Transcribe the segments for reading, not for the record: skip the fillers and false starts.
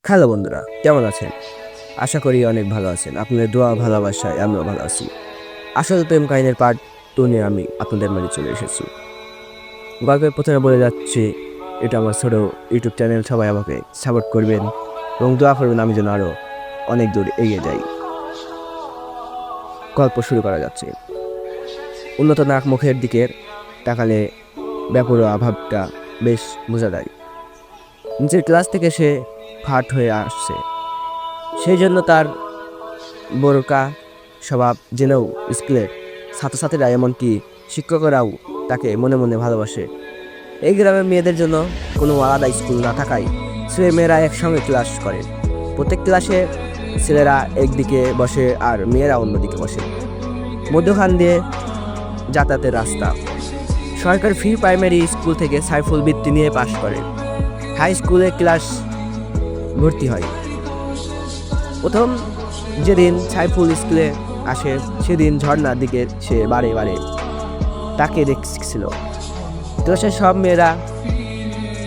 Hello বন্ধুরা, কেমন আছেন? আশা করি অনেক ভালো আছেন। আপনাদের দোয়া ভালোবাসায় আমিও ভালো আছি। আসল প্রেম কাহিনীর পার্ট 2 নিয়ে আমি আপনাদের মাঝে চলে এসেছি। গল্পের প্রথমে বলে যাচ্ছি, এটা আমার ছোট ইউটিউব চ্যানেল। সবাই আমাকে সাপোর্ট করবেন এবং দোয়া করবেন আমি যেন আরও অনেক দূর এগিয়ে যাই। গল্প শুরু করা যাচ্ছে। উন্নত নাক মুখের দিকে তাকালে বেপরোয়া ভাবটা বেশ বোঝা যায়। নিচের ক্লাস থেকে সে ফাট হয়ে আসছে, সেই জন্য তার বোরকা স্বভাব জেনেও স্কুলের ছাত্রছাত্রীরা এমনকি শিক্ষকরাও তাকে মনে মনে ভালোবাসে। এই গ্রামের মেয়েদের জন্য কোনো আলাদা স্কুল না থাকায় ছেলে মেয়েরা একসঙ্গে ক্লাস করে। প্রত্যেক ক্লাসে ছেলেরা একদিকে বসে আর মেয়েরা অন্যদিকে বসে। মধ্যখান দিয়ে যাতায়াতের রাস্তা। সরকার ফ্রি প্রাইমারি স্কুল থেকে সাইফুল বৃত্তি নিয়ে পাশ করে হাই স্কুলে ক্লাস ভর্তি হয়। প্রথম যেদিন সাইফুল স্কুলে আসে সেদিন ঝর্ণার দিকে সে বারে বারে তাকে দেখছিল। ক্লাসের সব মেয়েরা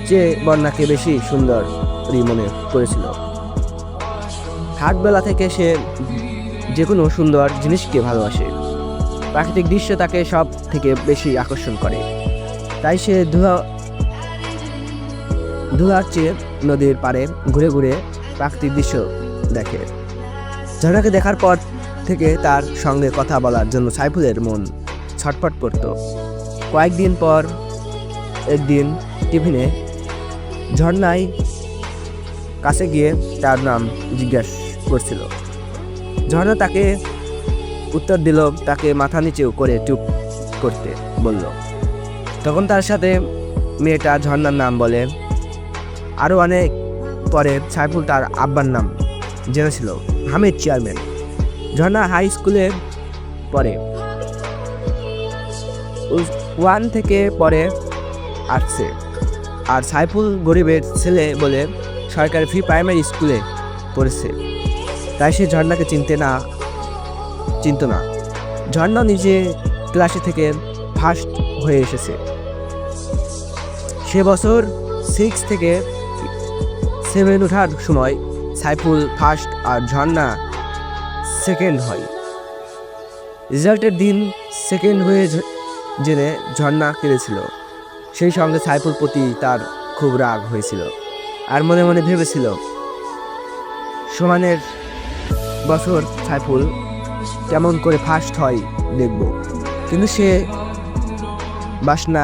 যে বন্যাকে বেশি সুন্দরী মনে করেছিল। হাটবেলা থেকে সে যে কোনো সুন্দর জিনিসকে ভালোবাসে। প্রাকৃতিক দৃশ্য তাকে সব থেকে বেশি আকর্ষণ করে। তাই সে ধুলার চেয়ে নদীর পাড়ে ঘুরে ঘুরে প্রাকৃতিক দৃশ্য দেখে। ঝর্ণাকে দেখার পর থেকে তার সঙ্গে কথা বলার জন্য সাইফুলের মন ছটফট করত। কয়েকদিন পর একদিন টিফিনে ঝর্ণায় কাছে গিয়ে তার নাম জিজ্ঞাসা করছিল। ঝর্ণা তাকে উত্তর দিল, তাকে মাথা নিচেও করে চুপ করতে বলল। তখন তার সাথে মেয়েটা ঝর্ণার নাম বলে। আরও অনেক পরে সাইফুল তার আব্বার নাম জেনেছিল, হামিদ চেয়ারম্যান। ঝর্ণা হাই স্কুলে পড়ে, 1 থেকে পরে আসছে। আর সাইফুল গরিবের ছেলে বলে সরকারি ফ্রি প্রাইমারি স্কুলে পড়েছে। তাই সে ঝর্ণাকে চিনত না। ঝর্ণা নিজে ক্লাসে থেকে ফার্স্ট হয়ে এসেছে। সে বছর 6 থেকে 7 ওঠার সময় সাইফুল ফার্স্ট আর ঝর্ণা সেকেন্ড হয়। রেজাল্টের দিন সেকেন্ড হয়ে জেনে ঝর্ণা কেঁদেছিল। সেই সঙ্গে সাইফুল প্রতি তার খুব রাগ হয়েছিল আর মনে মনে ভেবেছিল সমানের বছর সাইফুল কেমন করে ফার্স্ট হয় দেখব। কিন্তু সে বাসনা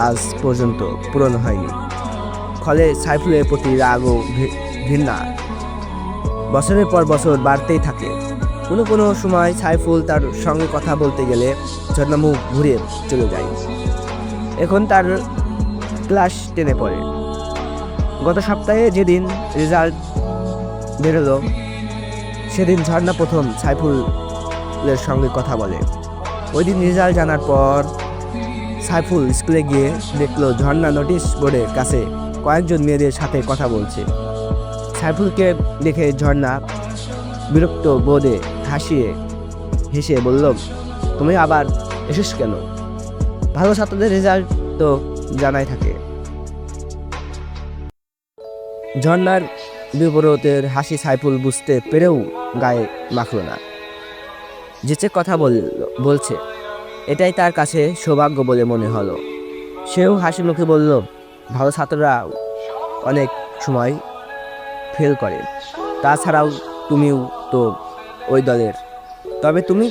আজ পর্যন্ত পূরণ হয়নি। ফলে সাইফুলের প্রতি রাগ ও ঘৃণা বছরের পর বছর বাড়তেই থাকে। কোনো সময় সাইফুল তার সঙ্গে কথা বলতে গেলে ঝর্ণা মুখ ঘুরে চলে যায়। এখন তার ক্লাস 10-এ পড়ে। গত সপ্তাহে যেদিন রেজাল্ট বেরোলো সেদিন ঝর্ণা প্রথম সাইফুলের সঙ্গে কথা বলে। ওই দিন রেজাল্ট জানার পর সাইফুল স্কুলে গিয়ে দেখলো ঝর্ণা নোটিশ বোর্ডের কাছে কয়েকজন মেয়েদের সাথে কথা বলছে। সাইফুলকে দেখে ঝর্ণা বিরক্ত বোধে হেসে বলল, তুমি আবার এসেছ কেন? ভালো ছাত্রদের রেজাল্ট তো জানাই থাকে। ঝর্ণার বিপরীতের হাসি সাইফুল বুঝতে পেরেও গায়ে মাখল না। যেচে কথা বলছে এটাই তার কাছে সৌভাগ্য বলে মনে হলো। সেও হাসি মুখে বলল, ভালো ছাত্ররা অনেক সময় ফেল করে, তাছাড়াও তুমিও তো ওই দলের। তবে তুমি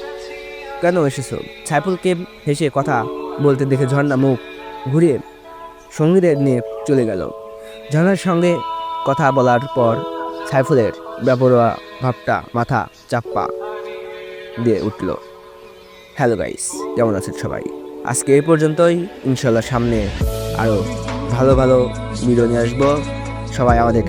কেন এসেছো? সাইফুলকে হেসে কথা বলতে দেখে ঝর্ণা মুখ ঘুরিয়ে সঙ্গীদের নিয়ে চলে গেল। ঝর্ণার সঙ্গে কথা বলার পর সাইফুলের বেপরোয়া ভাবটা মাথা চাপা দিয়ে উঠল। হ্যালো গাইস, কেমন আছেন সবাই? আজকে এই পর্যন্তই। ইনশাল্লাহ সামনে আরও ভালো ভালো ভিডিও নিয়ে আসবো। সবাই আমাদের